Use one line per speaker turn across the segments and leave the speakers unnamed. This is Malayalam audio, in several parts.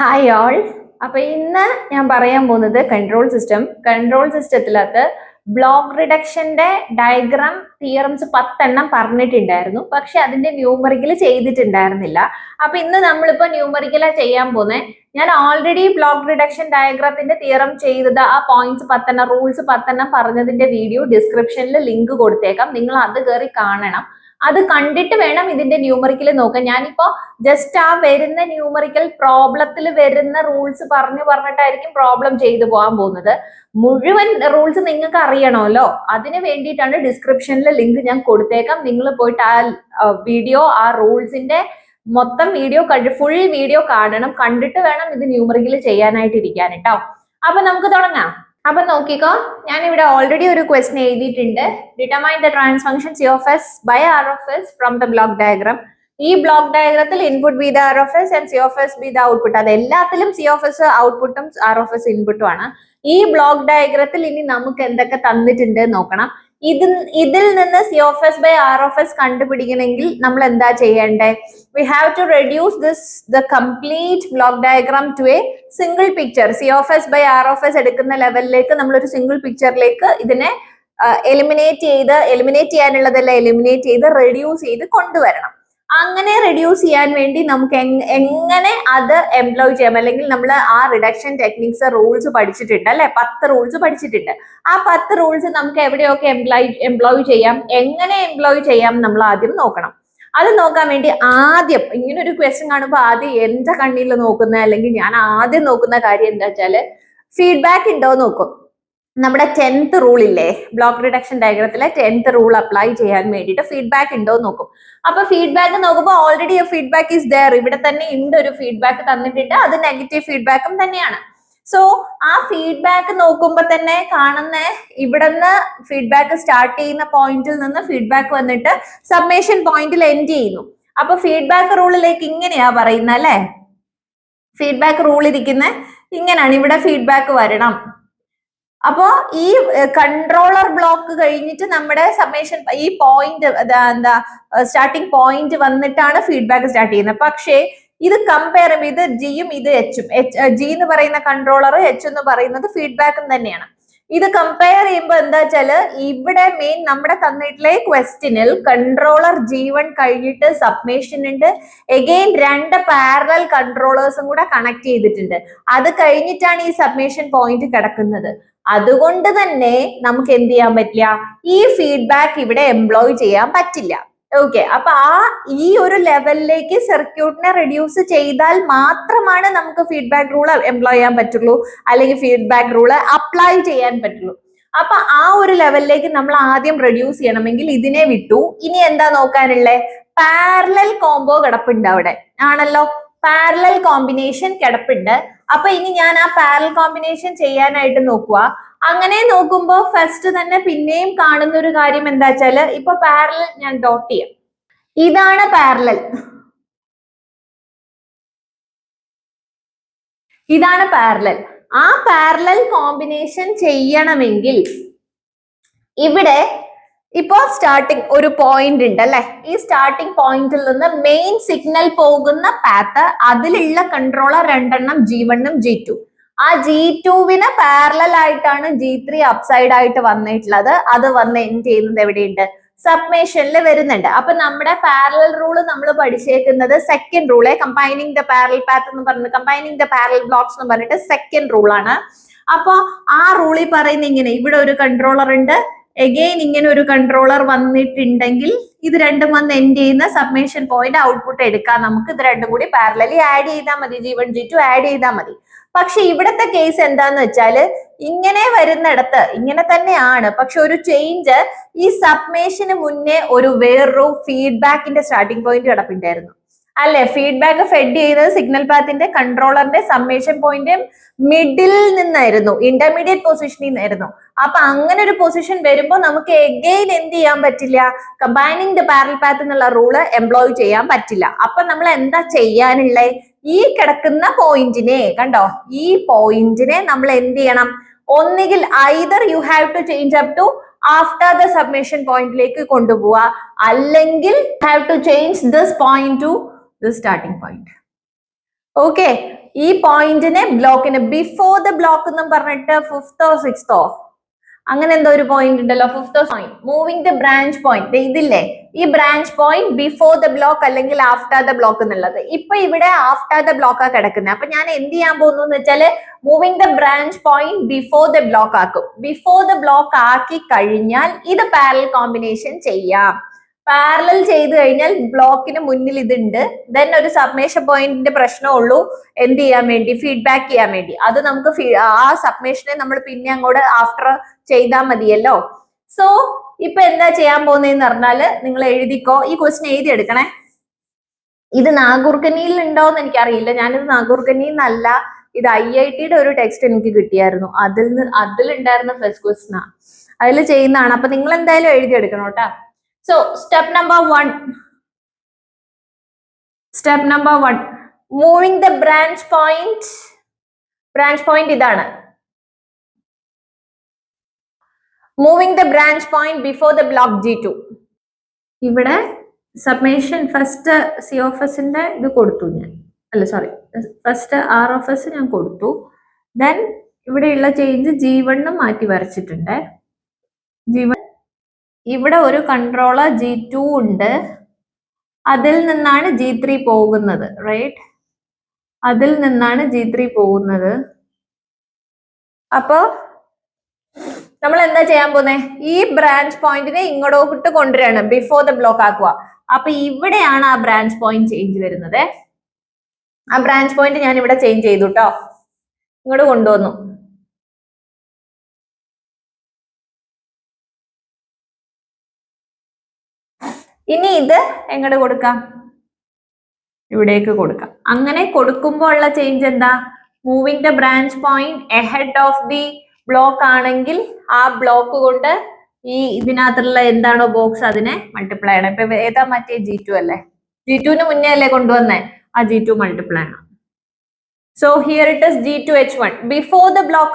Hi all. അപ്പൊ ഇന്ന് ഞാൻ പറയാൻ പോകുന്നത് കൺട്രോൾ സിസ്റ്റത്തിനകത്ത് ബ്ലോക്ക് റിഡക്ഷന്റെ ഡയഗ്രാം തിയറംസ് 10 പറഞ്ഞിട്ടുണ്ടായിരുന്നു. പക്ഷെ അതിന്റെ ന്യൂമറിക്കൽ ചെയ്തിട്ടുണ്ടായിരുന്നില്ല. അപ്പൊ ഇന്ന് നമ്മളിപ്പോ ന്യൂമറിക്കലാ ചെയ്യാൻ പോകുന്നത്. ഞാൻ ഓൾറെഡി ബ്ലോക്ക് റിഡക്ഷൻ ഡയഗ്രാത്തിന്റെ തിയറം ചെയ്തത് ആ പോയിന്റ്സ് 10 റൂൾസ് 10 പറഞ്ഞതിന്റെ വീഡിയോ ഡിസ്ക്രിപ്ഷനിൽ ലിങ്ക് കൊടുത്തേക്കാം. നിങ്ങൾ അത് കയറി കാണണം. അത് കണ്ടിട്ട് വേണം ഇതിന്റെ ന്യൂമറിക്കൽ നോക്കാൻ. ഞാനിപ്പോ ജസ്റ്റ് ആ വരുന്ന ന്യൂമറിക്കൽ പ്രോബ്ലത്തിൽ വരുന്ന റൂൾസ് പറഞ്ഞിട്ടായിരിക്കും പ്രോബ്ലം ചെയ്തു പോകാൻ പോകുന്നത്. മുഴുവൻ റൂൾസ് നിങ്ങൾക്ക് അറിയണമല്ലോ, അതിന് വേണ്ടിയിട്ടാണ് ഡിസ്ക്രിപ്ഷനിൽ ലിങ്ക് ഞാൻ കൊടുത്തേക്കാം. നിങ്ങൾ പോയിട്ട് ആ വീഡിയോ, ആ റൂൾസിന്റെ മൊത്തം വീഡിയോ ഫുൾ വീഡിയോ കാണണം. കണ്ടിട്ട് വേണം ഇത് ന്യൂമറിക്കൽ ചെയ്യാനായിട്ട് ഇരിക്കാൻ കേട്ടോ. അപ്പൊ നമുക്ക് തുടങ്ങാം. അപ്പൊ നോക്കിക്കോ, ഞാൻ ഇവിടെ ഓൾറെഡി ഒരു ക്വസ്റ്റ്യൻ എഴുതിയിട്ടുണ്ട്. Determine the trans function C of S by R of S from the block diagram. ഈ ബ്ലോക്ക് ഡയഗ്രത്തിൽ input be the R of S and C of S be the output. അത് എല്ലാത്തിലും സി ഓഫ് എസ് ഔട്ട്പുട്ടും ആർ ഓഫ് എസ് ഇൻപുട്ടും ആണ്. ഈ ബ്ലോക്ക് ഡയഗ്രത്തിൽ ഇനി നമുക്ക് എന്തൊക്കെ തന്നിട്ടുണ്ട് നോക്കണം. ഇതിൽ നിന്ന് C of S by R of S കണ്ടുപിടിക്കണമെങ്കിൽ നമ്മൾ എന്താ ചെയ്യേണ്ടേ? We have to reduce the complete block diagram to a single picture. C of S by R of S എടുക്കുന്ന ലെവലിലേക്ക് നമ്മൾ ഒരു സിംഗിൾ പിക്ചറിലേക്ക് ഇതിനെ എലിമിനേറ്റ് ചെയ്യാനുള്ളതെല്ലാം എലിമിനേറ്റ് ചെയ്ത് റെഡ്യൂസ് ചെയ്ത് കൊണ്ടുവരണം. അങ്ങനെ റെഡ്യൂസ് ചെയ്യാൻ വേണ്ടി നമുക്ക് എങ്ങനെ അത് എംപ്ലോയ് ചെയ്യാം, അല്ലെങ്കിൽ നമ്മൾ ആ റിഡക്ഷൻ ടെക്നിക്സ് റൂൾസ് പഠിച്ചിട്ടുണ്ട് അല്ലെ, 10 റൂൾസ് പഠിച്ചിട്ടുണ്ട്. ആ 10 റൂൾസ് നമുക്ക് എവിടെയൊക്കെ എംപ്ലോയ് ചെയ്യാം, എങ്ങനെ എംപ്ലോയ് ചെയ്യാം നമ്മൾ ആദ്യം നോക്കണം. അത് നോക്കാൻ വേണ്ടി ആദ്യം ഇങ്ങനെ ഒരു ക്വസ്റ്റ്യൻ കാണുമ്പോൾ ആദ്യം എന്റെ കണ്ണിൽ നോക്കുന്ന, അല്ലെങ്കിൽ ഞാൻ ആദ്യം നോക്കുന്ന കാര്യം എന്താ വെച്ചാല് ഫീഡ്ബാക്ക് ഉണ്ടോ നോക്കും. നമ്മുടെ 10th റൂൾ ഇല്ലേ, ബ്ലോക്ക് റിഡക്ഷൻ ഡയഗ്രത്തിലെ 10th റൂൾ അപ്ലൈ ചെയ്യാൻ വേണ്ടിയിട്ട് ഫീഡ്ബാക്ക് ഉണ്ടോ നോക്കും. അപ്പൊ ഫീഡ്ബാക്ക് നോക്കുമ്പോൾ ഓൾറെഡി ഫീഡ്ബാക്ക് ഈസ് ദയർ. ഇവിടെ തന്നെ ഉണ്ട്, ഒരു ഫീഡ്ബാക്ക് തന്നിട്ടുണ്ട്. അത് നെഗറ്റീവ് ഫീഡ്ബാക്കും തന്നെയാണ്. സോ ആ ഫീഡ്ബാക്ക് നോക്കുമ്പോൾ തന്നെ കാണുന്ന ഇവിടുന്ന് ഫീഡ്ബാക്ക് സ്റ്റാർട്ട് ചെയ്യുന്ന പോയിന്റിൽ നിന്ന് ഫീഡ്ബാക്ക് വന്നിട്ട് സബ്മേഷൻ പോയിന്റിൽ എൻഡ് ചെയ്യുന്നു. അപ്പൊ ഫീഡ്ബാക്ക് റൂളിലേക്ക് ഇങ്ങനെയാ പറയുന്നത് അല്ലെ. ഫീഡ്ബാക്ക് റൂൾ ഇരിക്കുന്ന ഇങ്ങനെയാണ്. ഇവിടെ ഫീഡ്ബാക്ക് വരണം. അപ്പോ ഈ കൺട്രോളർ ബ്ലോക്ക് കഴിഞ്ഞിട്ട് നമ്മുടെ സമ്മേഷൻ ഈ പോയിന്റ് എന്താ സ്റ്റാർട്ടിംഗ് പോയിന്റ് വന്നിട്ടാണ് ഫീഡ്ബാക്ക് സ്റ്റാർട്ട് ചെയ്യുന്നത്. പക്ഷേ ഇത് കമ്പയർ ചെയ്യുമ്പോൾ ഇത് ജിയും ഇത് എച്ചും, ജി എന്ന് പറയുന്ന കൺട്രോളർ, എച്ച് എന്ന് പറയുന്നത് ഫീഡ്ബാക്കും തന്നെയാണ്. ഇത് കമ്പയർ ചെയ്യുമ്പോൾ എന്താ വെച്ചാല് ഇവിടെ മെയിൻ നമ്മുടെ തന്നിട്ടുള്ള ക്വസ്റ്റ്യനിൽ കൺട്രോളർ G1 കഴിഞ്ഞിട്ട് സബ്മേഷൻ ഉണ്ട്. എഗെയിൻ 2 പാരലൽ കൺട്രോളേഴ്സും കൂടെ കണക്ട് ചെയ്തിട്ടുണ്ട്. അത് കഴിഞ്ഞിട്ടാണ് ഈ സബ്മേഷൻ പോയിന്റ് കിടക്കുന്നത്. അതുകൊണ്ട് തന്നെ നമുക്ക് എന്ത് ചെയ്യാൻ പറ്റില്ല, ഈ ഫീഡ്ബാക്ക് ഇവിടെ എംപ്ലോയ് ചെയ്യാൻ പറ്റില്ല. ഓക്കെ, അപ്പൊ ഈ ഒരു ലെവലിലേക്ക് സർക്യൂട്ടിനെ റെഡ്യൂസ് ചെയ്താൽ മാത്രമാണ് നമുക്ക് ഫീഡ്ബാക്ക് റൂൾ എംപ്ലോയ് ചെയ്യാൻ പറ്റുള്ളൂ, അല്ലെങ്കിൽ ഫീഡ്ബാക്ക് റൂൾ അപ്ലൈ ചെയ്യാൻ പറ്റുള്ളൂ. അപ്പൊ ആ ഒരു ലെവലിലേക്ക് നമ്മൾ ആദ്യം റെഡ്യൂസ് ചെയ്യണമെങ്കിൽ ഇതിനെ വിട്ടു. ഇനി എന്താ നോക്കാനുള്ളത്? പാരലൽ കോംബോ കിടപ്പുണ്ട് അവിടെ ആണല്ലോ, പാരലൽ കോമ്പിനേഷൻ കിടപ്പുണ്ട്. അപ്പൊ ഇനി ഞാൻ ആ പാരലൽ കോമ്പിനേഷൻ ചെയ്യാനായിട്ട് നോക്കുക. അങ്ങനെ നോക്കുമ്പോ ഫസ്റ്റ് തന്നെ പിന്നെയും കാണുന്ന ഒരു കാര്യം എന്താ വെച്ചാല്, ഇപ്പൊ പാരലൽ ഞാൻ ഡോട്ട് ചെയ്യാം. ഇതാണ് പാരലൽ, ഇതാണ് പാരലൽ. ആ പാരലൽ കോമ്പിനേഷൻ ചെയ്യണമെങ്കിൽ ഇവിടെ ഇപ്പോ സ്റ്റാർട്ടിങ് ഒരു പോയിന്റ് ഉണ്ട് അല്ലെ. ഈ സ്റ്റാർട്ടിങ് പോയിന്റിൽ നിന്ന് മെയിൻ സിഗ്നൽ പോകുന്ന പാത്ത്, അതിലുള്ള കൺട്രോളർ 2 G1 ഉം G2. ആ G2വിന് പാരലൽ ആയിട്ടാണ് G3 അപ്സൈഡ് ആയിട്ട് വന്നിട്ടുള്ളത്. അത് വന്ന് എൻഡ് ചെയ്യുന്നത് എവിടെയുണ്ട്? സബ്മേഷനിൽ വരുന്നുണ്ട്. അപ്പൊ നമ്മുടെ പാരലൽ റൂള് നമ്മൾ പഠിച്ചേക്കുന്നത് second rule, combining the parallel path എന്ന് പറഞ്ഞിട്ട്, കമ്പൈനിങ് ദ പാരലൽ ബ്ലോക്സ് എന്ന് പറഞ്ഞിട്ട് സെക്കൻഡ് റൂളാണ്. അപ്പൊ ആ റൂളിൽ പറയുന്ന ഇങ്ങനെ, ഇവിടെ ഒരു കൺട്രോളർ ഉണ്ട്, എഗെയിൻ ഇങ്ങനെ ഒരു കൺട്രോളർ വന്നിട്ടുണ്ടെങ്കിൽ ഇത് രണ്ടും വന്ന് എൻഡ് ചെയ്യുന്ന സബ്മേഷൻ പോയിന്റ് ഔട്ട്പുട്ട് എടുക്കാം നമുക്ക്. ഇത് രണ്ടും കൂടി പാരലലി ആഡ് ചെയ്താൽ മതി, G1 G2 ആഡ് ചെയ്താൽ മതി. പക്ഷെ ഇവിടത്തെ കേസ് എന്താന്ന് വെച്ചാല് ഇങ്ങനെ വരുന്നിടത്ത് ഇങ്ങനെ തന്നെയാണ്, പക്ഷെ ഒരു ചേഞ്ച്, ഈ സബ്മേഷന് മുന്നേ ഒരു വേറൊരു ഫീഡ്ബാക്കിന്റെ സ്റ്റാർട്ടിംഗ് പോയിന്റ് കിടപ്പുണ്ടായിരുന്നു അല്ലെ. ഫീഡ്ബാക്ക് ഫെഡ് ചെയ്തത് സിഗ്നൽ പാത്തിന്റെ കൺട്രോളറിന്റെ സബ്മേഷൻ പോയിന്റ് മിഡിൽ നിന്നായിരുന്നു, ഇന്റർമീഡിയറ്റ് പൊസിഷനിൽ നിന്നായിരുന്നു. അപ്പൊ അങ്ങനെ ഒരു പൊസിഷൻ വരുമ്പോൾ നമുക്ക് എഗെയിൻ എന്ത് ചെയ്യാൻ പറ്റില്ല, കമ്പൈനിങ് ദ പാരലൽ പാത്ത് എന്നുള്ള റൂള് എംപ്ലോയ് ചെയ്യാൻ പറ്റില്ല. അപ്പൊ നമ്മൾ എന്താ ചെയ്യാനുള്ളത്? ഈ കിടക്കുന്ന പോയിന്റിനെ കണ്ടോ, ഈ പോയിന്റിനെ നമ്മൾ എന്ത് ചെയ്യണം? ഒന്നുകിൽ either you have to change up to after the summation പോയിന്റിലേക്ക് കൊണ്ടുപോവുക, അല്ലെങ്കിൽ have to change this point to the starting point. Okay, ഈ പോയിന്റിനെ ബ്ലോക്കിന് ബിഫോർ ദ ബ്ലോക്ക് എന്നും പറഞ്ഞിട്ട് 5th or 6th അങ്ങനെ എന്തോ ഒരു പോയിന്റ് ഉണ്ടല്ലോ, 5th point. Moving the branch point ഇതില്ലേ, ഈ branch point before the block അല്ലെങ്കിൽ ആഫ്റ്റർ ദ ബ്ലോക്ക് എന്നുള്ളത്. ഇപ്പൊ ഇവിടെ ആഫ്റ്റർ ദ ബ്ലോക്ക് ആ കിടക്കുന്നത്. അപ്പൊ ഞാൻ എന്ത് ചെയ്യാൻ പോകുന്നു എന്ന് വെച്ചാല് moving the branch point before the block ആക്കും. ബിഫോർ ദ ബ്ലോക്ക് ആക്കി കഴിഞ്ഞാൽ ഇത് പാരലൽ കോമ്പിനേഷൻ ചെയ്യാം. പാരലൽ ചെയ്ത് കഴിഞ്ഞാൽ ബ്ലോക്കിന് മുന്നിൽ ഇതുണ്ട്. ദെൻ ഒരു സബ്മേഷൻ പോയിന്റിന്റെ പ്രശ്നമുള്ളൂ എന്ത് ചെയ്യാൻ വേണ്ടി, ഫീഡ്ബാക്ക് ചെയ്യാൻ വേണ്ടി. അത് നമുക്ക് ആ സബ്മേഷനെ നമ്മൾ പിന്നെ അങ്ങോട്ട് ആഫ്റ്റർ ചെയ്താൽ മതിയല്ലോ. സോ ഇപ്പൊ എന്താ ചെയ്യാൻ പോകുന്നതെന്ന് പറഞ്ഞാല് നിങ്ങൾ എഴുതിക്കോ, ഈ ക്വസ്റ്റ്യൻ എഴുതി എടുക്കണേ. ഇത് നാഗൂർക്കനിയിൽ ഉണ്ടോന്ന് എനിക്കറിയില്ല, ഞാനിത് നാഗൂർക്കനിന്നല്ല, ഇത് IITയുടെ ഒരു ടെക്സ്റ്റ് എനിക്ക് കിട്ടിയായിരുന്നു, അതിലുണ്ടായിരുന്ന ഫസ്റ്റ് ക്വസ്റ്റ്യൻ അതിൽ ചെയ്യുന്നതാണ്. അപ്പൊ നിങ്ങൾ എന്തായാലും എഴുതിയെടുക്കണം കേട്ടോ. So step number 1, moving the branch point ഇതാണ്. Moving the branch point before the block G2. ഇവിടെ സബ്മേഷൻ ഫസ്റ്റ് COFSന്റെ ഇത് കൊടുത്തു ഞാൻ, അല്ല സോറി, ഫസ്റ്റ് ROFS ഞാൻ കൊടുത്തു. ദെൻ ഇവിടെയുള്ള ചേഞ്ച് G1 മാറ്റി വരച്ചിട്ടുണ്ട്. G1 ഇവിടെ ഒരു കൺട്രോളർ G2 ഉണ്ട്, അതിൽ നിന്നാണ് G3 പോകുന്നത്, റൈറ്റ്? അതിൽ നിന്നാണ് G3 പോകുന്നത്. അപ്പോ നമ്മൾ എന്താ ചെയ്യാൻ പോകുന്നത്, ഈ ബ്രാഞ്ച് പോയിന്റിനെ ഇങ്ങോട്ട് കൊണ്ടുവരണം, ബിഫോർ ദ ബ്ലോക്ക് ആക്കുക. അപ്പൊ ഇവിടെയാണ് ആ ബ്രാഞ്ച് പോയിന്റ് ചേഞ്ച് വരുന്നത്. ആ ബ്രാഞ്ച് പോയിന്റ് ഞാൻ ഇവിടെ ചേഞ്ച് ചെയ്തു കേട്ടോ, ഇങ്ങോട്ട് കൊണ്ടുവന്നു. ഇനി ഇത് എങ്ങോട്ട് കൊടുക്കാം, ഇവിടേക്ക് കൊടുക്കാം. അങ്ങനെ കൊടുക്കുമ്പോൾ ഉള്ള ചേഞ്ച് എന്താ, moving the branch point ahead of the block ആണെങ്കിൽ ആ ബ്ലോക്ക് കൊണ്ട് ഈ ഇതിനകത്തുള്ള എന്താണോ ബോക്സ് അതിനെ മൾട്ടിപ്ലൈ ചെയ്യണം. ഇപ്പൊ ഏതാ, മറ്റേ G2 അല്ലേ, G2ന് മുന്നേ അല്ലേ കൊണ്ടുവന്നേ, ആ G2 മൾട്ടിപ്ലൈ ആണ്. So here it is G2H1 before the block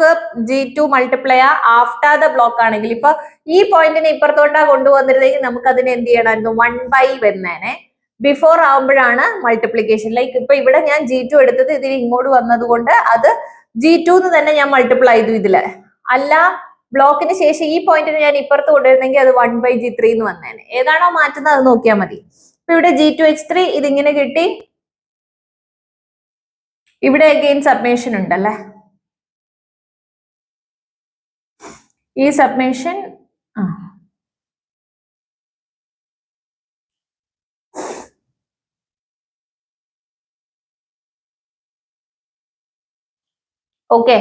G2 multiplier after the block ആണെങ്കിൽ ഇപ്പൊ ഈ പോയിന്റിനെ ഇപ്പുറത്തോട്ടാ കൊണ്ടുവന്നിരുന്നെങ്കിൽ നമുക്ക് അതിനെ എന്ത് ചെയ്യണമായിരുന്നു, 1/, വരുന്നേനെ. ബിഫോർ ആവുമ്പോഴാണ് മൾട്ടിപ്ലിക്കേഷൻ. ലൈക്ക് ഇപ്പൊ ഇവിടെ ഞാൻ G2 എടുത്തത് ഇതിന് ഇങ്ങോട്ട് വന്നത് കൊണ്ട് അത് G2 തന്നെ ഞാൻ മൾട്ടിപ്ലൈ ചെയ്തു ഇതില്. അല്ല ബ്ലോക്കിന് ശേഷം ഈ പോയിന്റിന് ഞാൻ ഇപ്പുറത്ത് കൊണ്ടുവരുന്നെങ്കിൽ അത് 1/G3 എന്ന് വന്നേനെ. ഏതാണോ മാറ്റുന്നത് അത് നോക്കിയാൽ മതി. ഇപ്പൊ ഇവിടെ G2H3 ഇതിങ്ങനെ കിട്ടി. ഇവിടെ അഗെയിൻ സബ്മേഷൻ ഉണ്ടല്ലേ, ഈ സബ്മേഷൻ ഓക്കെ,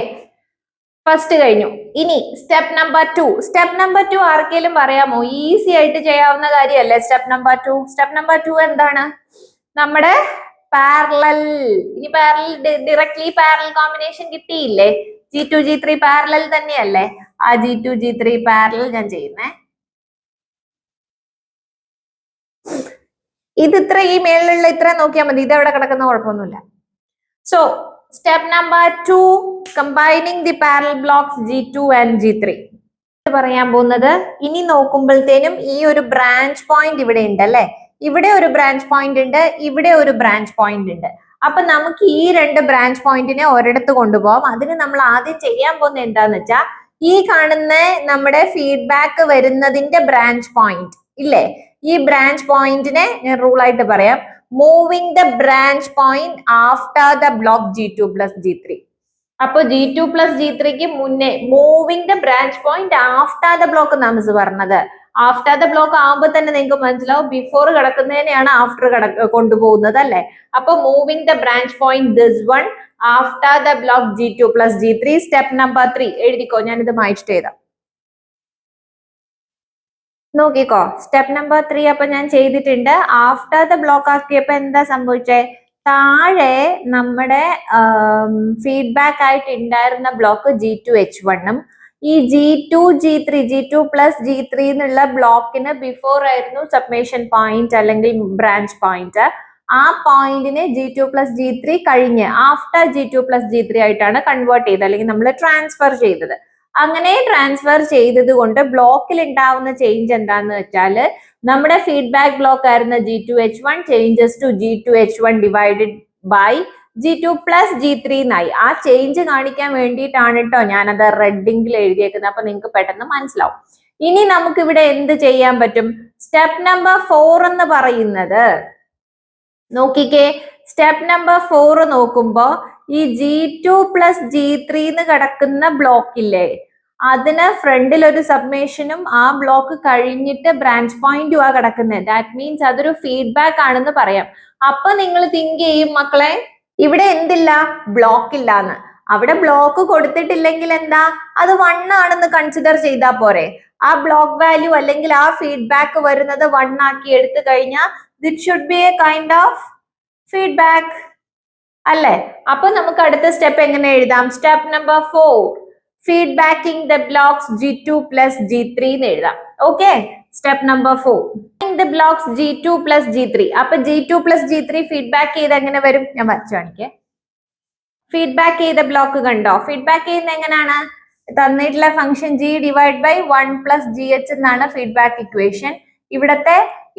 ഫസ്റ്റ് കഴിഞ്ഞു. ഇനി സ്റ്റെപ്പ് നമ്പർ 2. സ്റ്റെപ്പ് നമ്പർ 2 ആർക്കെങ്കിലും പറയാമോ? ഈസി ആയിട്ട് ചെയ്യാവുന്ന കാര്യമല്ലേ സ്റ്റെപ്പ് നമ്പർ 2. സ്റ്റെപ്പ് നമ്പർ 2 എന്താണ്, നമ്മുടെ പാരലൽ. ഇനി പാരലൽ ഡയറക്ട്ലി പാരലൽ കോമ്പിനേഷൻ കിട്ടിയില്ലേ, G2 G3 പാരലൽ തന്നെയല്ലേ, ആ G2 G3 പാരലൽ ഞാൻ ചെയ്യുന്നേ. ഇത് ഇത്ര, ഈ മേളിലുള്ള ഇത്ര നോക്കിയാൽ മതി, ഇത് എവിടെ കിടക്കുന്ന കുഴപ്പമൊന്നുമില്ല. So step number 2, combining the parallel blocks G2 and G3 പറയാൻ പോകുന്നത്. ഇനി നോക്കുമ്പോഴത്തേനും ഈ ഒരു ബ്രാഞ്ച് പോയിന്റ് ഇവിടെ ഉണ്ട് അല്ലെ, ഇവിടെ ഒരു ബ്രാഞ്ച് പോയിന്റ് ഉണ്ട്, ഇവിടെ ഒരു ബ്രാഞ്ച് പോയിന്റ് ഉണ്ട്. അപ്പൊ നമുക്ക് ഈ രണ്ട് ബ്രാഞ്ച് പോയിന്റിനെ ഒരിടത്ത് കൊണ്ടുപോകാം. അതിന് നമ്മൾ ആദ്യം ചെയ്യാൻ പോകുന്നത് എന്താന്ന് വെച്ചാൽ, ഈ കാണുന്ന നമ്മുടെ ഫീഡ്ബാക്ക് വരുന്നതിന്റെ ബ്രാഞ്ച് പോയിന്റ് ഇല്ലേ, ഈ ബ്രാഞ്ച് പോയിന്റിനെ ഞാൻ റൂൾ ആയിട്ട് പറയാം, moving the branch point after the block G2 plus G3. അപ്പൊ G2 plus G3ക്ക് മുന്നേ moving the branch point after the block നാം പറഞ്ഞത്. ആഫ്റ്റർ ദ ബ്ലോക്ക് ആകുമ്പോൾ തന്നെ നിങ്ങൾക്ക് മനസ്സിലാവും, ബിഫോർ കിടക്കുന്നതിനെയാണ് ആഫ്റ്റർ കൊണ്ടുപോകുന്നത് അല്ലെ. അപ്പൊ moving the branch point this one after the block G2 plus G3. Step number 3 എഴുതിക്കോ, ഞാനിത് മായിസ്റ്റ് ചെയ്താ നോക്കിക്കോ. സ്റ്റെപ്പ് നമ്പർ 3 അപ്പൊ ഞാൻ ചെയ്തിട്ടുണ്ട്. ആഫ്റ്റർ ദ ബ്ലോക്ക് ആക്കിയപ്പോ എന്താ സംഭവിച്ചേ, താഴെ നമ്മുടെ ഫീഡ്ബാക്ക് ആയിട്ട് ഉണ്ടായിരുന്ന ബ്ലോക്ക് G2H1 ഈ G2 plus G3 എന്നുള്ള ബ്ലോക്കിന് ബിഫോർ ആയിരുന്നു സബ്മേഷൻ പോയിന്റ് അല്ലെങ്കിൽ ബ്രാഞ്ച് പോയിന്റ്. ആ പോയിന്റിനെ G2 plus G3 കഴിഞ്ഞ് ആഫ്റ്റർ G2 plus G3 ആയിട്ടാണ് കൺവേർട്ട് ചെയ്തത്, അല്ലെങ്കിൽ നമ്മൾ ട്രാൻസ്ഫർ ചെയ്തത്. അങ്ങനെ ട്രാൻസ്ഫർ ചെയ്തത് കൊണ്ട് ബ്ലോക്കിൽ ഉണ്ടാവുന്ന ചേഞ്ച് എന്താന്ന് വെച്ചാല്, നമ്മുടെ ഫീഡ്ബാക്ക് ബ്ലോക്ക് ആയിരുന്ന G2H1 changes to G2H1 divided by G2 plus G3 എന്നായി. ആ ചേഞ്ച് കാണിക്കാൻ വേണ്ടിയിട്ടാണ് കേട്ടോ ഞാനത് റെഡിങ്കിൽ എഴുതിയേക്കുന്നത്. അപ്പൊ നിങ്ങൾക്ക് പെട്ടെന്ന് മനസ്സിലാവും. ഇനി നമുക്ക് ഇവിടെ എന്ത് ചെയ്യാൻ പറ്റും? സ്റ്റെപ്പ് നമ്പർ 4 എന്ന് പറയുന്നത് നോക്കിക്കേ, സ്റ്റെപ്പ് നമ്പർ 4 നോക്കുമ്പോ ഈ G2 പ്ലസ് G3 എന്ന് കിടക്കുന്ന ബ്ലോക്കില്ലേ, അതിന് ഫ്രണ്ടിൽ ഒരു സബ്മേഷനും ആ ബ്ലോക്ക് കഴിഞ്ഞിട്ട് ബ്രാഞ്ച് പോയിന്റും ആ കിടക്കുന്നത്. ദാറ്റ് മീൻസ് അതൊരു ഫീഡ്ബാക്ക് ആണെന്ന് പറയാം. അപ്പൊ നിങ്ങൾ തിങ്ക് ചെയ്യും മക്കളെ, ഇവിടെ എന്തില്ല? ബ്ലോക്ക് ഇല്ലാന്ന്. അവിടെ ബ്ലോക്ക് കൊടുത്തിട്ടില്ലെങ്കിൽ എന്താ, അത് 1 ആണെന്ന് കൺസിഡർ ചെയ്താൽ പോരെ. ആ ബ്ലോക്ക് വാല്യൂ അല്ലെങ്കിൽ ആ ഫീഡ്ബാക്ക് വരുന്നത് 1 ആക്കി എടുത്തു കഴിഞ്ഞാൽ it should be a kind of feedback അല്ലേ? അപ്പൊ നമുക്ക് അടുത്ത സ്റ്റെപ്പ് എങ്ങനെ എഴുതാം? Step number 4, feedbacking the blocks G2 plus G3 എന്ന് എഴുതാം. Okay, step number 4 the blocks G2 plus G3. അപ്പൊ G2 പ്ലസ് G3 ഫീഡ്ബാക്ക് ചെയ്ത് എങ്ങനെ വരും? ഞാൻ വരച്ചു കാണിക്കേ. ഫീഡ്ബാക്ക് ചെയ്ത ബ്ലോക്ക് കണ്ടോ? ഫീഡ്ബാക്ക് ചെയ്യുന്ന എങ്ങനെയാണ്? തന്നിട്ടുള്ള function G divide by 1 plus GH എന്നാണ് ഫീഡ്ബാക്ക് ഇക്വേഷൻ.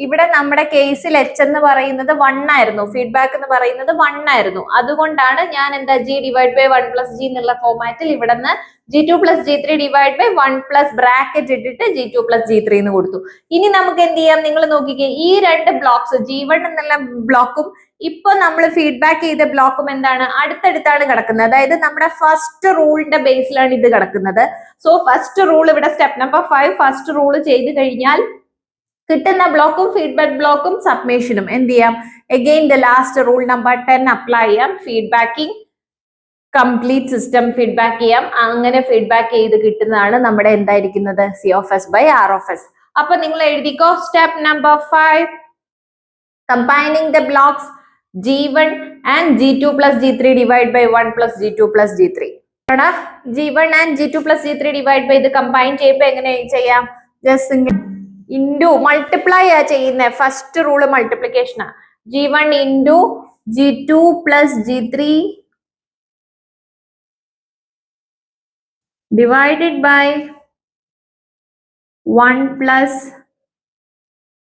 ഇവിടെ നമ്മുടെ കേസിൽ H എന്ന് പറയുന്നത് 1 ആയിരുന്നു, ഫീഡ്ബാക്ക് എന്ന് പറയുന്നത് 1 ആയിരുന്നു. അതുകൊണ്ടാണ് ഞാൻ എന്താ G divide by 1 plus G എന്നുള്ള ഫോമാറ്റിൽ ഇവിടെ നിന്ന് G2 plus G3 divide by 1 plus bracket ഇട്ടിട്ട് G2 പ്ലസ് G3 എന്ന് കൊടുത്തു. ഇനി നമുക്ക് എന്ത് ചെയ്യാം? നിങ്ങൾ നോക്കിക്കേ, ഈ രണ്ട് ബ്ലോക്സ് G1 എന്നുള്ള ബ്ലോക്കും ഇപ്പൊ നമ്മൾ ഫീഡ്ബാക്ക് ചെയ്ത ബ്ലോക്കും എന്താണ്? അടുത്തടുത്താണ് കിടക്കുന്നത്. അതായത് നമ്മുടെ ഫസ്റ്റ് റൂളിന്റെ ബേസിലാണ് ഇത് കിടക്കുന്നത്. സോ ഫസ്റ്റ് റൂൾ ഇവിടെ സ്റ്റെപ്പ് നമ്പർ 5 ഫസ്റ്റ് റൂൾ ചെയ്ത് കഴിഞ്ഞാൽ കിട്ടുന്ന ബ്ലോക്കും ഫീഡ്ബാക്ക് ബ്ലോക്കും സബ്മിഷനും എന്ത് ചെയ്യാം? Again the last rule number 10 apply ചെയ്യാം. ഫീഡ്ബാക്കിംഗ് കംപ്ലീറ്റ് സിസ്റ്റം ഫീഡ്ബാക്ക് ചെയ്യാം. അങ്ങനെ ഫീഡ്ബാക്ക് ചെയ്ത് കിട്ടുന്നതാണ് നമ്മുടെ എന്തായിരിക്കുന്നത്? C(S) by R(S). അപ്പൊ നിങ്ങൾ എഴുതിക്കോ, step number 5 combining the blocks G1 and G2 plus G3 divide by 1 plus G2 plus G3. G1 and G2 plus G3 divide by ഇത് കമ്പൈൻ ചെയ്യുമ്പോൾ എങ്ങനെ ചെയ്യാം? ജസ്റ്റ് ഇൻറ്റു മൾട്ടിപ്ലൈ ആ ചെയ്യുന്ന ഫസ്റ്റ് റൂള് മൾട്ടിപ്ലിക്കേഷനാ. G1 into G2 plus G3 divided by 1 plus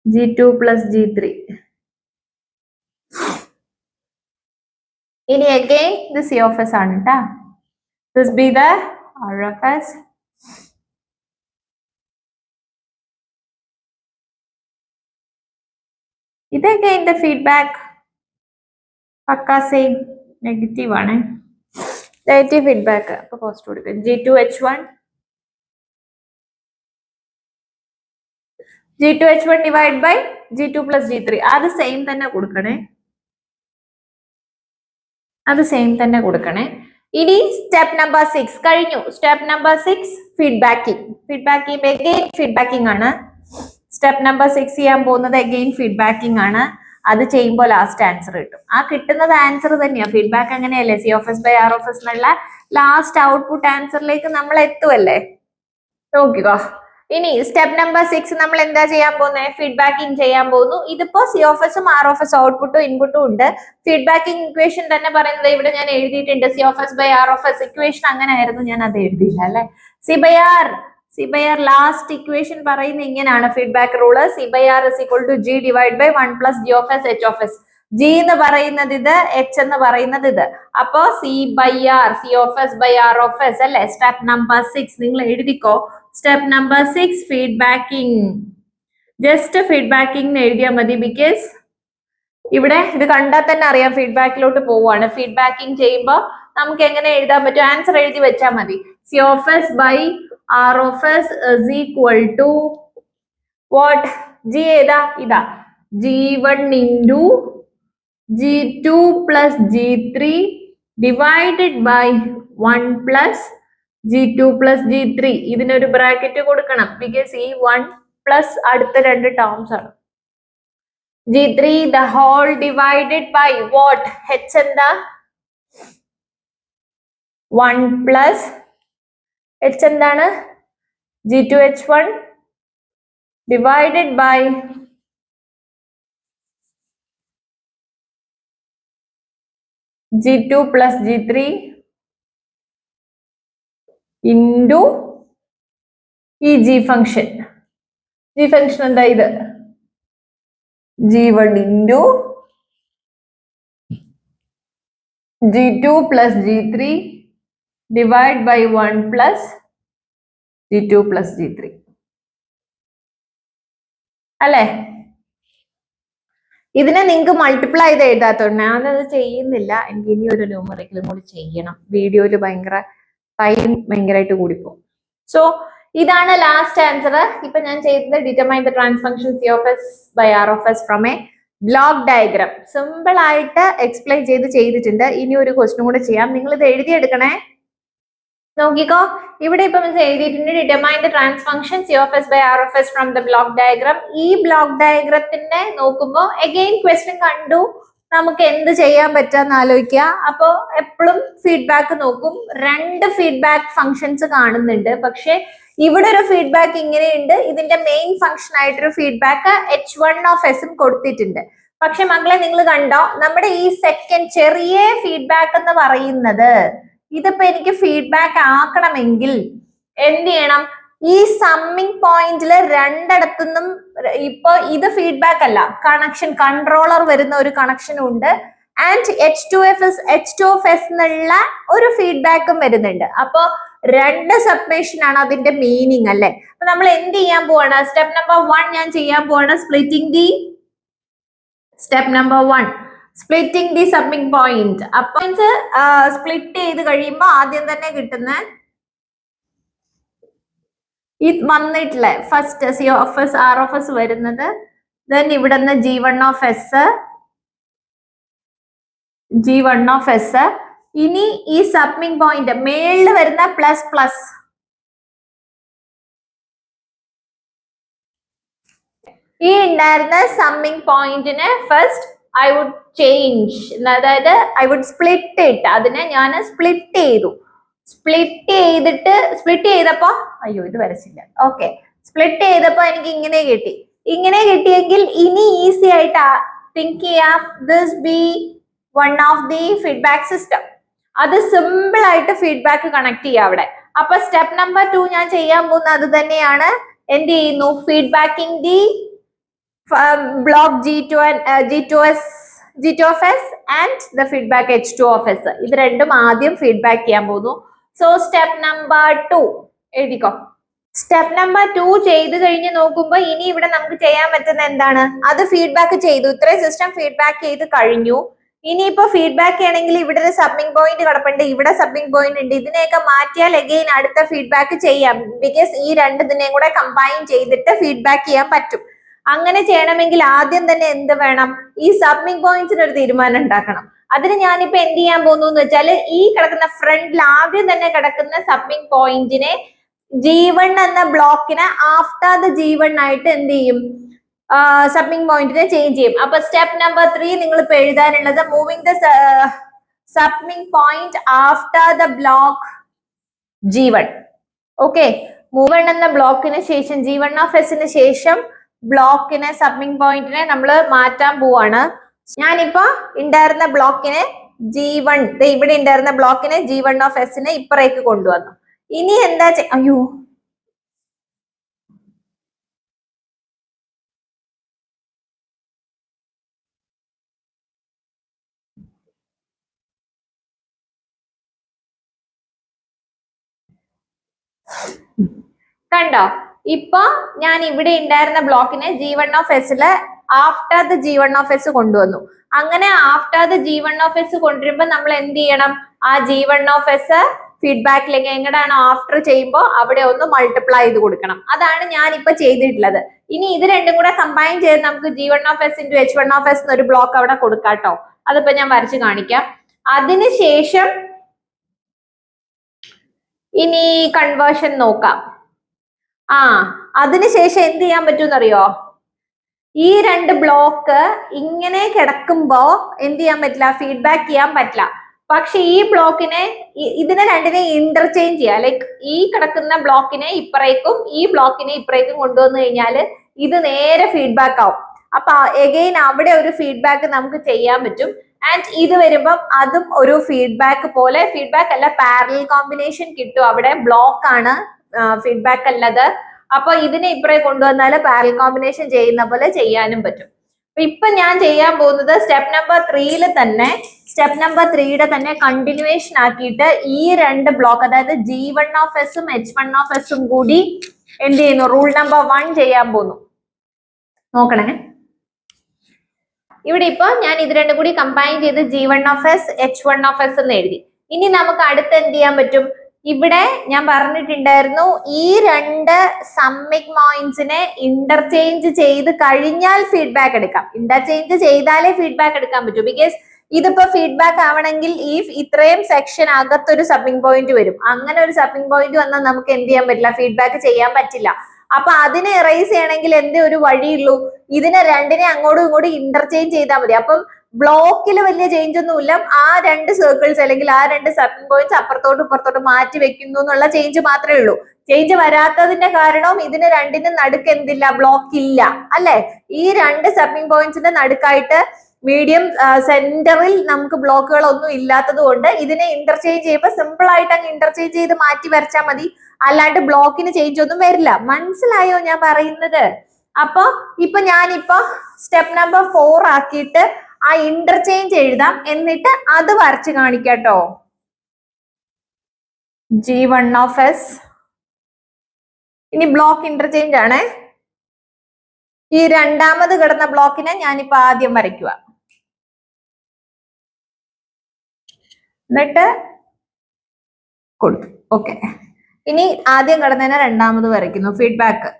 G2 plus G3. ഇനി again ഇത് C(S) ആണ് ട്ടാ. This be the R(S). ഇത് again the feedback പക്ക സെയിം നെഗറ്റീവ് ആണ്. നെഗറ്റീവ് ഫീഡ്ബാക്ക് അപ്പൊ പോസ്റ്റ് കൊടുക്കും. G2H1 divide by G2 plus G3 അത് സെയിം തന്നെ കൊടുക്കണേ. ഇനി സ്റ്റെപ്പ് നമ്പർ 6 കഴിഞ്ഞു. സ്റ്റെപ്പ് നമ്പർ 6 ഫീഡ്ബാക്കിംഗ് ആണ്. സ്റ്റെപ്പ് നമ്പർ 6 ചെയ്യാൻ പോകുന്നത് അഗെയിൻ ഫീഡ്ബാക്കിംഗ് ആണ്. അത് ചെയ്യുമ്പോൾ ലാസ്റ്റ് ആൻസർ കിട്ടും. ആ കിട്ടുന്നത് ആൻസർ തന്നെയാ. ഫീഡ്ബാക്ക് അങ്ങനെയല്ലേ? C(S) by R(S) എന്നുള്ള ലാസ്റ്റ് ഔട്ട്പുട്ട് ആൻസറിലേക്ക് നമ്മൾ എത്തുമല്ലേ? നോക്കിക്കോ. ഇനി സ്റ്റെപ്പ് നമ്പർ 6 നമ്മൾ എന്താ ചെയ്യാൻ പോകുന്നത്? ഫീഡ്ബാക്കിംഗ് ചെയ്യാൻ പോകുന്നു. ഇതിപ്പോ C(S) ഉം R(S) ഔട്ട്പുട്ടും ഇൻപുട്ടും ഉണ്ട്. ഫീഡ്ബാക്കിംഗ് ഇക്വേഷൻ തന്നെ പറയുന്നത് ഇവിടെ ഞാൻ എഴുതിയിട്ടുണ്ട്. C(S) by R(S) ഇക്വേഷൻ അങ്ങനെ ആയിരുന്നു, ഞാൻ അത് എഴുതിയില്ല അല്ലെ. C by R last equation പറയുന്ന ഇങ്ങനെയാണ് feedback rule. C by R is equal to G divided by 1 plus G(S) H(S). G എന്ന് പറയുന്നത് ഇത്, H എന്ന് പറയുന്നത് ഇത്. അപ്പോ C(S) by R(S) അല്ലെ. സ്റ്റെപ്പ് നമ്പർ 6 നിങ്ങൾ എഴുതിക്കോ. Step number 6 feedbacking. Just feedbacking എഴുതിയാൽ മതി. ബിക്കോസ് ഇവിടെ ഇത് കണ്ടാൽ തന്നെ അറിയാം ഫീഡ്ബാക്കിലോട്ട് പോവാണ്. ഫീഡ്ബാക്കിംഗ് ചെയ്യുമ്പോൾ നമുക്ക് എങ്ങനെ എഴുതാൻ പറ്റും? ആൻസർ എഴുതി വെച്ചാൽ മതി. C(S) by R(S) is equal to what? G ഏതാ? ഇതാ G1 into G2 plus G3 divided by 1 plus G2 plus G3. ഇതിനൊരു ബ്രാക്കറ്റ് കൊടുക്കണം. ബിക്കോസ് ഈ 1 പ്ലസ് അടുത്ത രണ്ട് ടേംസ് ആണ്. G3 the whole divided by what? H എന്താ? 1 plus H എന്താണ്? G2H1 divided by G2 plus G3 into ഈ G ഫംഗ്ഷൻ. എന്താ? ഇത് G1 into G2 plus G3 divide by 1 plus G2 plus G3 അല്ലേ? ഇതിനെ നിങ്ങൾക്ക് മൾട്ടിപ്ലൈ ചെയ്ത് എഴുതാത്തോണ്ട് ഞാനത് ചെയ്യുന്നില്ല. എനിക്ക് ഇനി ഒരു ന്യൂമറിക്കലും കൂടി ചെയ്യണം. വീഡിയോയിൽ ഭയങ്കര ടൈം ഭയങ്കരമായിട്ട് കൂടിപ്പോകും. സോ ഇതാണ് ലാസ്റ്റ് ആൻസർ. ഇപ്പൊ ഞാൻ ചെയ്തത് determine the trans function C of S by R of S from a block diagram. Simple ആയിട്ട് എക്സ്പ്ലെയിൻ ചെയ്തിട്ടുണ്ട്. ഇനി ഒരു ക്വസ്റ്റ്യൻ കൂടെ ചെയ്യാം. നിങ്ങൾ ഇത് എഴുതിയെടുക്കണേ. നോക്കിക്കോ, ഇവിടെ ഇപ്പൊ മിസ് എഴുതിയിട്ടുണ്ട് determine the trans function C of S by R of S from the block diagram. ഈ ബ്ലോക്ക് ഡയഗ്രത്തിന്റെ നോക്കുമ്പോ അഗെയിൻ ക്വസ്റ്റ്യൻ കണ്ടു നമുക്ക് എന്ത് ചെയ്യാൻ പറ്റാന്ന് ആലോചിക്കുക. അപ്പോ എപ്പോഴും ഫീഡ്ബാക്ക് നോക്കും. 2 ഫീഡ്ബാക്ക് ഫംഗ്ഷൻസ് കാണുന്നുണ്ട്. പക്ഷെ ഇവിടെ ഒരു ഫീഡ്ബാക്ക് ഇങ്ങനെയുണ്ട്. ഇതിന്റെ മെയിൻ ഫംഗ്ഷൻ ആയിട്ടൊരു ഫീഡ്ബാക്ക് h1 ഓഫ് എസും കൊടുത്തിട്ടുണ്ട്. പക്ഷെ മക്കളെ നിങ്ങൾ കണ്ടോ, നമ്മുടെ ഈ സെക്കൻഡ് ചെറിയ ഫീഡ്ബാക്ക് എന്ന് പറയുന്നത് ഇതിപ്പോ എനിക്ക് ഫീഡ്ബാക്ക് ആക്കണമെങ്കിൽ എന്ത് ചെയ്യണം? ഈ സമ്മിങ് പോയിന്റില് രണ്ടിടത്തുനിന്നും ഇപ്പൊ ഇത് ഫീഡ്ബാക്ക് അല്ല, കണക്ഷൻ കൺട്രോളർ വരുന്ന ഒരു കണക്ഷനും ഉണ്ട്. ആൻഡ് H2 of S എന്നുള്ള ഒരു ഫീഡ്ബാക്കും വരുന്നുണ്ട്. അപ്പൊ 2 സബ്മിഷൻ ആണ് അതിന്റെ മീനിങ് അല്ലെ? അപ്പൊ നമ്മൾ എന്ത് ചെയ്യാൻ പോവാണ്? സ്റ്റെപ്പ് നമ്പർ 1 ഞാൻ ചെയ്യാൻ പോവാണ്. സ്റ്റെപ്പ് നമ്പർ 1 സ്പ്ലിറ്റിംഗ് ദി സബ്മിങ് പോയിന്റ്. അപ്പൊ സ്പ്ലിറ്റ് ചെയ്ത് കഴിയുമ്പോ ആദ്യം തന്നെ കിട്ടുന്ന ഇത് വന്നിട്ടില്ലേ, first C of S R of S വരുന്നത്. ദെൻ ഇവിടെ നിന്ന് G1 ഓഫ് എസ്. ഇനി ഈ സബ്മിങ് പോയിന്റ് മേളിൽ വരുന്ന പ്ലസ് പ്ലസ് ഈ ഉണ്ടായിരുന്ന സമ്മിങ് പോയിന്റിന് ഫസ്റ്റ് ഐ വുഡ് ചേഞ്ച്, അതായത് ഐ വുഡ് സ്പ്ലിറ്റ് ഇട്ട് അതിനെ ഞാൻ സ്പ്ലിറ്റ് ചെയ്തപ്പോ അയ്യോ ഇത് വരച്ചില്ല. ഓക്കെ, സ്പ്ലിറ്റ് ചെയ്തപ്പോ എനിക്ക് ഇങ്ങനെ കിട്ടിയെങ്കിൽ ഇനി ഈസി ആയിട്ട് തിങ്ക് ചെയ്യാം, this B one of the feedback system. അത് സിമ്പിൾ ആയിട്ട് ഫീഡ്ബാക്ക് കണക്ട് ചെയ്യാം അവിടെ. അപ്പൊ സ്റ്റെപ്പ് നമ്പർ 2 ഞാൻ ചെയ്യാൻ പോകുന്നത് അത് തന്നെയാണ്. എന്ത് ചെയ്യുന്നു? Feedbacking the block G2 of S and the feedback H2 of S. ഇത് രണ്ടും ആദ്യം ഫീഡ്ബാക്ക് ചെയ്യാൻ പോകുന്നു. സോ സ്റ്റെപ്പ് നമ്പർ 2 എഴുതിക്കോ. സ്റ്റെപ്പ് നമ്പർ 2 ചെയ്ത് കഴിഞ്ഞ് നോക്കുമ്പോ ഇനി ഇവിടെ നമുക്ക് ചെയ്യാൻ പറ്റുന്ന എന്താണ്? അത് ഫീഡ്ബാക്ക് ചെയ്തു, ഇത്രയും സിസ്റ്റം ഫീഡ്ബാക്ക് ചെയ്ത് കഴിഞ്ഞു. ഇനിയിപ്പോ ഫീഡ്ബാക്ക് ചെയ്യണമെങ്കിൽ ഇവിടെ ഒരു സബ്മിങ് പോയിന്റ് കിടപ്പുണ്ട്, ഇവിടെ സബ്മിങ് പോയിന്റ് ഉണ്ട്. ഇതിനെയൊക്കെ മാറ്റിയാൽ അഗെയിൻ അടുത്ത ഫീഡ്ബാക്ക് ചെയ്യാം. ബിക്കോസ് ഈ രണ്ടിനെയും കൂടെ കമ്പൈൻ ചെയ്തിട്ട് ഫീഡ്ബാക്ക് ചെയ്യാൻ പറ്റും. അങ്ങനെ ചെയ്യണമെങ്കിൽ ആദ്യം തന്നെ എന്ത് വേണം? ഈ സബ്മിങ് പോയിന്റ്സിന് ഒരു തീരുമാനം ഉണ്ടാക്കണം. അതിന് ഞാനിപ്പോ എന്ത് ചെയ്യാൻ പോകുന്നു എന്ന് വെച്ചാൽ ഈ കിടക്കുന്ന ഫ്രണ്ടിൽ ആദ്യം തന്നെ കിടക്കുന്ന സബ്മിങ് പോയിന്റിനെ G1 എന്ന ബ്ലോക്കിനെ ആഫ്റ്റർ ദ G1 ആയിട്ട് എന്ത് ചെയ്യും? സബ്മിങ് പോയിന്റിനെ ചേഞ്ച് ചെയ്യും. അപ്പൊ സ്റ്റെപ്പ് നമ്പർ 3 നിങ്ങൾ ഇപ്പൊ എഴുതാനുള്ളത് മൂവിങ് ദ സബ്മിങ് point after the block G1. Okay, move എന്ന ബ്ലോക്കിന് ശേഷം G1 ഓഫ് എസിന് ശേഷം ബ്ലോക്കിനെ സബ്മിങ് പോയിന്റിനെ നമ്മൾ മാറ്റാൻ പോവാണ്. ഞാനിപ്പോ ഉണ്ടായിരുന്ന ബ്ലോക്കിനെ G1, ഇവിടെ ഉണ്ടായിരുന്ന ബ്ലോക്കിനെ G1 ഓഫ് എസിനെ ഇപ്പറേക്ക് കൊണ്ടുവന്നു. ഇനി എന്താ അയ്യോ കണ്ടോ? ഇപ്പൊ ഞാൻ ഇവിടെ ഉണ്ടായിരുന്ന ബ്ലോക്കിനെ G1 ഓഫ് എസില് after the G1 of S കൊണ്ടുവന്നു. അങ്ങനെ after the G1 of S കൊണ്ടുവരുമ്പോ നമ്മൾ എന്ത് ചെയ്യണം? ആ G1 ഓഫ് എസ് ഫീഡ്ബാക്കിലേക്ക് എങ്ങനെയാണോ ആഫ്റ്റർ ചെയ്യുമ്പോൾ അവിടെ ഒന്ന് മൾട്ടിപ്ലൈ ചെയ്ത് കൊടുക്കണം. അതാണ് ഞാൻ ഇപ്പൊ ചെയ്തിട്ടുള്ളത്. ഇനി ഇത് രണ്ടും കൂടെ കമ്പൈൻ ചെയ്ത് നമുക്ക് G1 of S into H1 of S എന്നൊരു ബ്ലോക്ക് അവിടെ കൊടുക്കാട്ടോ. അതിപ്പോ ഞാൻ വരച്ച് കാണിക്കാം. അതിനുശേഷം ഇനി കൺവേർഷൻ നോക്കാം. അതിനുശേഷം എന്ത് ചെയ്യാൻ പറ്റുമെന്നറിയോ? ഈ 2 ബ്ലോക്ക് ഇങ്ങനെ കിടക്കുമ്പോ എന്ത് ചെയ്യാൻ പറ്റില്ല? ഫീഡ്ബാക്ക് ചെയ്യാൻ പറ്റില്ല. പക്ഷെ ഈ ബ്ലോക്കിനെ ഇതിനെ രണ്ടിനെ ഇന്റർചേഞ്ച് ചെയ്യാം. ലൈക്ക് ഈ കിടക്കുന്ന ബ്ലോക്കിനെ ഇപ്പറേക്കും ഈ ബ്ലോക്കിനെ ഇപ്പറേക്കും കൊണ്ടുവന്നു കഴിഞ്ഞാൽ ഇത് നേരെ ഫീഡ്ബാക്ക് ആവും. അപ്പൊ എഗെയിൻ അവിടെ ഒരു ഫീഡ്ബാക്ക് നമുക്ക് ചെയ്യാൻ പറ്റും. ആൻഡ് ഇത് വരുമ്പം അതും ഒരു ഫീഡ്ബാക്ക് പോലെ, ഫീഡ്ബാക്ക് അല്ല പാരലൽ കോമ്പിനേഷൻ കിട്ടും. അവിടെ ബ്ലോക്ക് ആണ്, ഫീഡ്ബാക്ക് അല്ലത്. അപ്പൊ ഇതിനെ ഇപ്പറേ കൊണ്ടുവന്നാൽ പാരലൽ കോമ്പിനേഷൻ ചെയ്യുന്ന പോലെ ചെയ്യാനും പറ്റും. ഇപ്പൊ ഞാൻ ചെയ്യാൻ പോകുന്നത് സ്റ്റെപ്പ് നമ്പർ 3 തന്നെ കണ്ടിന്യൂവേഷൻ ആക്കിയിട്ട് ഈ രണ്ട് ബ്ലോക്ക്, അതായത് G1 H1 കൂടി എന്ത് ചെയ്യുന്നു, റൂൾ നമ്പർ 1 ചെയ്യാൻ പോകുന്നു. നോക്കണേ, ഇവിടെ ഇപ്പൊ ഞാൻ ഇത് രണ്ടും കൂടി കമ്പൈൻ ചെയ്ത് G1 H1 എന്ന് എഴുതി. ഇനി നമുക്ക് അടുത്ത് എന്ത് ചെയ്യാൻ പറ്റും? ഇവിടെ ഞാൻ പറഞ്ഞിട്ടുണ്ടായിരുന്നു, ഈ രണ്ട് സമ്മിക് പോയിന്റ്സിനെ ഇന്റർചേഞ്ച് ചെയ്ത് കഴിഞ്ഞാൽ ഫീഡ്ബാക്ക് എടുക്കാം. ഇന്റർചേഞ്ച് ചെയ്താലേ ഫീഡ്ബാക്ക് എടുക്കാൻ പറ്റൂ. ബിക്കോസ് ഇതിപ്പോ ഫീഡ്ബാക്ക് ആവണമെങ്കിൽ ഈ ഇത്രയും സെക്ഷൻ അകത്തൊരു സബ്മിംഗ് പോയിന്റ് വരും. അങ്ങനെ ഒരു സബ്മിംഗ് പോയിന്റ് വന്നാൽ നമുക്ക് എന്ത് ചെയ്യാൻ പറ്റില്ല, ഫീഡ്ബാക്ക് ചെയ്യാൻ പറ്റില്ല. അപ്പൊ അതിനെ എറേസ് ചെയ്യണമെങ്കിൽ എന്തേ ഒരു വഴിയുള്ളൂ, ഇതിനെ രണ്ടിനെ അങ്ങോട്ടും ഇങ്ങോട്ടും ഇന്റർചേഞ്ച് ചെയ്താൽ മതി. അപ്പം ബ്ലോക്കിൽ വലിയ ചേഞ്ച് ഒന്നുമില്ല, ആ രണ്ട് സർക്കിൾസ് അല്ലെങ്കിൽ ആ രണ്ട് സബ്മിംഗ് പോയിന്റ്സ് അപ്പുറത്തോട്ടും ഇപ്പുറത്തോട്ടും മാറ്റി വെക്കുന്നു എന്നുള്ള ചേഞ്ച് മാത്രമേ ഉള്ളൂ. ചേഞ്ച് വരാത്തതിന്റെ കാരണം ഇതിന് രണ്ടിനും നടുക്ക് എന്തില്ല, ബ്ലോക്ക് ഇല്ല അല്ലെ. ഈ രണ്ട് സബ്മിംഗ് പോയിന്റ്സിന്റെ നടുക്കായിട്ട് മീഡിയം സെന്ററിൽ നമുക്ക് ബ്ലോക്കുകൾ ഒന്നും ഇല്ലാത്തത് കൊണ്ട് ഇതിനെ ഇന്റർചേഞ്ച് ചെയ്യുമ്പോൾ സിമ്പിൾ ആയിട്ട് അങ്ങ് ഇന്റർചേഞ്ച് ചെയ്ത് മാറ്റി വരച്ചാൽ മതി. അല്ലാണ്ട് ബ്ലോക്കിന് ചേഞ്ച് ഒന്നും വരില്ല. മനസ്സിലായോ ഞാൻ പറയുന്നത്? അപ്പൊ ഞാനിപ്പോ സ്റ്റെപ്പ് നമ്പർ 4 ആക്കിയിട്ട് ആ ഇന്റർചേഞ്ച് എഴുതാം, എന്നിട്ട് അത് വരച്ച് കാണിക്കാട്ടോ. G1 ഇനി ബ്ലോക്ക് ഇന്റർചേഞ്ച് ആണ്. ഈ രണ്ടാമത് കിടന്ന ബ്ലോക്കിനെ ഞാനിപ്പോ ആദ്യം വരയ്ക്കുക, എന്നിട്ട് കൊടുത്തു. ഓക്കെ, ഇനി ആദ്യം കിടന്നതിനെ രണ്ടാമത് വരയ്ക്കുന്നു. ഫീഡ്ബാക്ക്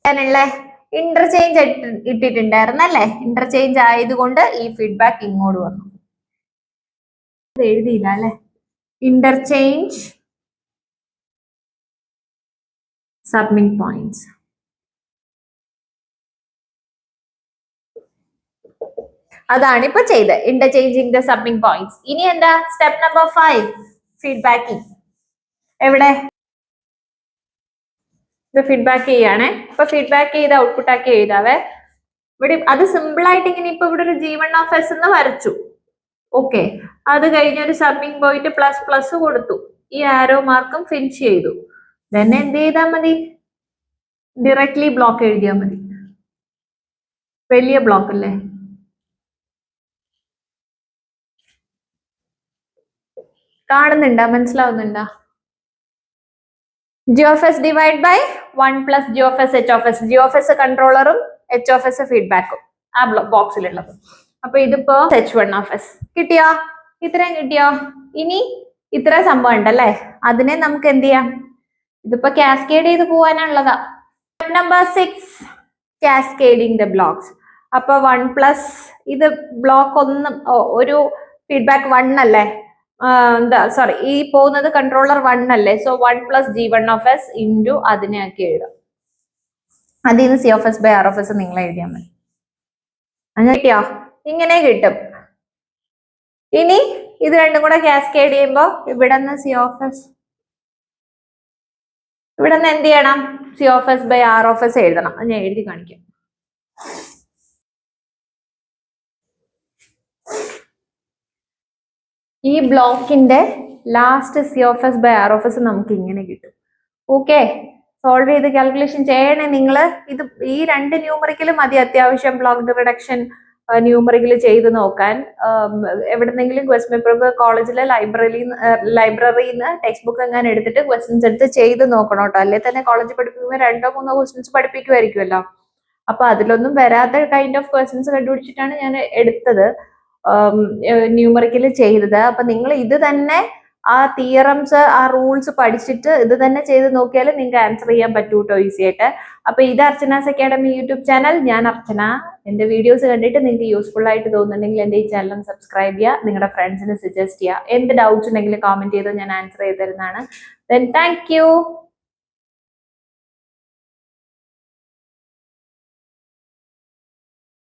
ഞാനുള്ള ഇന്റർചേഞ്ച് ഇട്ടിട്ടുണ്ടായിരുന്നല്ലേ, ഇന്റർചേഞ്ച് ആയതുകൊണ്ട് ഈ ഫീഡ്ബാക്ക് ഇങ്ങോട്ട് വന്നു. എഴുതിയില്ല അല്ലെ, ഇന്റർചേഞ്ച് സബ്മിംഗ് പോയിന്റ്സ്. അതാണ് ഇപ്പൊ ചെയ്ത്, ഇന്റർചേഞ്ചിങ് ദ സബ്മിംഗ് പോയിന്റ്സ്. ഇനി എന്താ സ്റ്റെപ്പ് നമ്പർ 5, ഫീഡ്ബാക്കിംഗ്. എവിടെ ഇത് ഫീഡ്ബാക്ക് ചെയ്യാണ്. ഇപ്പൊ ഫീഡ്ബാക്ക് ചെയ്ത് ഔട്ട്പുട്ട് ആക്കി എഴുതാവേ. ഇവിടെ അത് സിമ്പിൾ ആയിട്ട് ഇങ്ങനെ ഇപ്പൊ ഇവിടെ ഒരു G1 എന്ന് വരച്ചു. ഓക്കെ, അത് കഴിഞ്ഞ ഒരു സബ്മിംഗ് പോയിന്റ് പ്ലസ് കൊടുത്തു, ഈ ആരോ മാർക്കും ഫിനിഷ് ചെയ്തു. then എന്ത് ചെയ്താൽ മതി, ഡയറക്ട്ലി ബ്ലോക്ക് എഴുതിയാൽ മതി. വലിയ ബ്ലോക്ക് അല്ലേ, കാണുന്നുണ്ടാ, മനസ്സിലാവുന്നുണ്ടാ? G divide by 1 plus G കൺട്രോളറും H ഫീഡ്ബാക്കും ആ ബോക്സിലുള്ളത്. അപ്പൊ ഇതിപ്പോ H1 കിട്ടിയോ? ഇത്രയും കിട്ടിയോ? ഇനി ഇത്ര സംഭവം ഉണ്ടല്ലേ, അതിനെ നമുക്ക് എന്ത് ചെയ്യാം, ഇതിപ്പോ കാസ്കേഡ് ചെയ്ത് പോവാനുള്ളതാ. Number 6, cascading the blocks. അപ്പൊ 1 പ്ലസ് ഇത് ബ്ലോക്ക് 1 ഒരു ഫീഡ്ബാക്ക് 1 അല്ലേ, സോറി ഈ പോകുന്നത് കൺട്രോളർ 1 അല്ലേ. സോ 1 പ്ലസ് G1 ഇൻറ്റു അതിനെ ആക്കി എഴുതാം. അതിൽ നിന്ന് C ബൈ R നിങ്ങൾ എഴുതിയാൽ മതി. അങ്ങനെ കിട്ടിയോ? ഇങ്ങനെ കിട്ടും. ഇനി ഇത് രണ്ടും കൂടെ കാസ്കേഡ് ചെയ്യുമ്പോ ഇവിടെ നിന്ന് ഇവിടെ നിന്ന് എന്ത് ചെയ്യണം, C ബൈ R എഴുതണം. അത് ഞാൻ എഴുതി കാണിക്കാം. ഈ ബ്ലോക്കിന്റെ ലാസ്റ്റ് C ബൈ R നമുക്ക് ഇങ്ങനെ കിട്ടും. ഓക്കെ, സോൾവ് ചെയ്ത് കാൽക്കുലേഷൻ ചെയ്യണേ നിങ്ങൾ. ഇത് ഈ രണ്ട് ന്യൂമറിക്കൽ മതി അത്യാവശ്യം ബ്ലോക്ക് റിഡക്ഷൻ ന്യൂമറിക്കൽ ചെയ്ത് നോക്കാൻ. എവിടെന്നെങ്കിലും ക്വസ്റ്റ്യൻ പേപ്പർ കോളേജിലെ ലൈബ്രറിന്ന് ടെക്സ്റ്റ് ബുക്ക് എങ്ങനെ എടുത്തിട്ട് ക്വസ്റ്റ്യൻസ് എടുത്ത് ചെയ്ത് നോക്കണം കേട്ടോ. അല്ലെ തന്നെ കോളേജിൽ പഠിപ്പിക്കുമ്പോൾ 2-3 ക്വസ്റ്റ്യൻസ് പഠിപ്പിക്കുമായിരിക്കുമല്ലോ. അപ്പൊ അതിലൊന്നും വരാത്ത കൈൻഡ് ഓഫ് ക്വസ്റ്റ്യൻസ് കണ്ടുപിടിച്ചിട്ടാണ് ഞാൻ എടുത്തത്, ന്യൂമറിക്കൽ ചെയ്തത്. അപ്പൊ നിങ്ങൾ ഇത് തന്നെ ആ തിയറംസ് ആ റൂൾസ് പഠിച്ചിട്ട് ഇത് തന്നെ ചെയ്ത് നോക്കിയാൽ നിങ്ങൾക്ക് ആൻസർ ചെയ്യാൻ പറ്റൂ കേട്ടോ, ഈസി ആയിട്ട്. അപ്പൊ ഇത് അർച്ചനാസ് അക്കാഡമി യൂട്യൂബ് ചാനൽ. ഞാൻ അർച്ചന. എന്റെ വീഡിയോസ് കണ്ടിട്ട് നിങ്ങൾക്ക് യൂസ്ഫുൾ ആയിട്ട് തോന്നുന്നുണ്ടെങ്കിൽ എന്റെ ഈ ചാനൽ സബ്സ്ക്രൈബ് ചെയ്യുക, നിങ്ങളുടെ ഫ്രണ്ട്സിന് സജസ്റ്റ് ചെയ്യുക. എന്ത് ഡൗട്ട്സ് ഉണ്ടെങ്കിലും കമന്റ് ചെയ്ത് ഞാൻ ആൻസർ ചെയ്ത് തരുന്നതാണ്. Thank you.